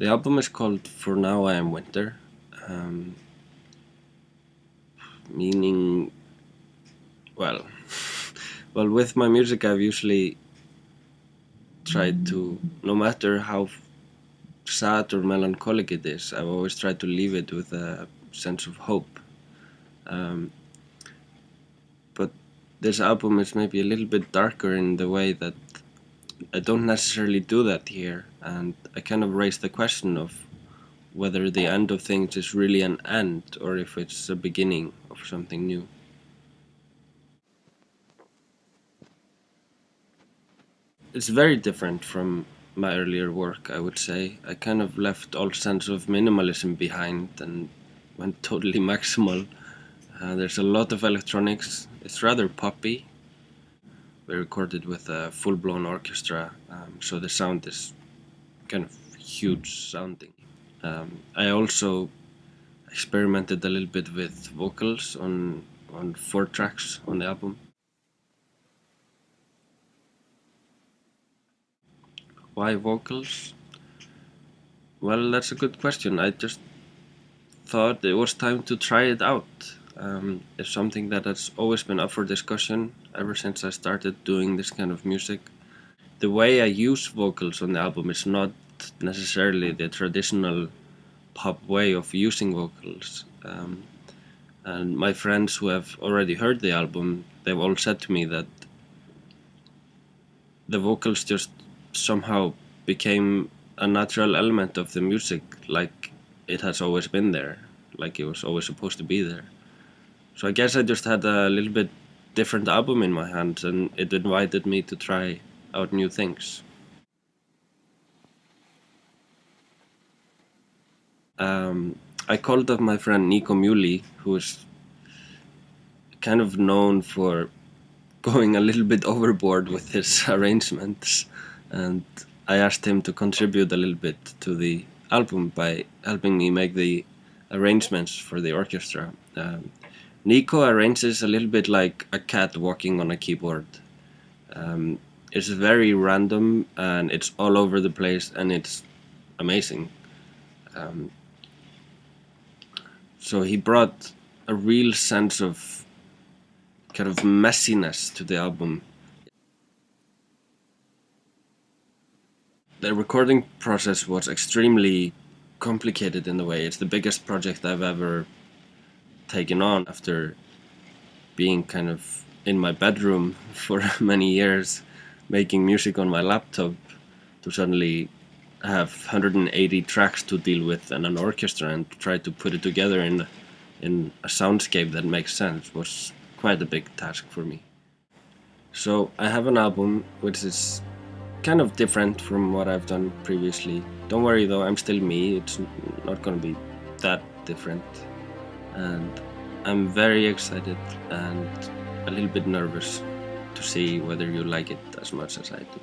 The album is called For Now I Am Winter, um, meaning, well, well, with my music I've usually tried to, no matter how sad or melancholic it is, I've always tried to leave it with a sense of hope. Um, but this album is maybe a little bit darker in the way that I don't necessarily do that here, and I kind of raise the question of whether the end of things is really an end or if it's a beginning of something new. It's very different from my earlier work, I would say. I kind of left all sense of minimalism behind and went totally maximal. There's a lot of electronics. It's rather poppy. We recorded with a full-blown orchestra, so the sound is kind of huge sounding. I also experimented a little bit with vocals on 4 tracks on the album. Why vocals? Well, that's a good question. I just thought it was time to try it out. It's something that has always been up for discussion ever since I started doing this kind of music. The way I use vocals on the album is not necessarily the traditional pop way of using vocals. And my friends who have already heard the album, they've all said to me that the vocals just somehow became a natural element of the music, like it has always been there, like it was always supposed to be there. So I guess I just had a little bit different album in my hands, and it invited me to try out new things. I called up my friend Nico Muley, who is kind of known for going a little bit overboard with his arrangements, and I asked him to contribute a little bit to the album by helping me make the arrangements for the orchestra. Nico arranges a little bit like a cat walking on a keyboard. It's very random and it's all over the place and it's amazing. So he brought a real sense of kind of messiness to the album. The recording process was extremely complicated in a way. It's the biggest project I've ever taken on after being kind of in my bedroom for many years, making music on my laptop, to suddenly have 180 tracks to deal with and an orchestra and try to put it together in a soundscape that makes sense was quite a big task for me. So I have an album which is kind of different from what I've done previously. Don't worry though, I'm still me. It's not gonna be that different. And I'm very excited and a little bit nervous to see whether you like it as much as I do.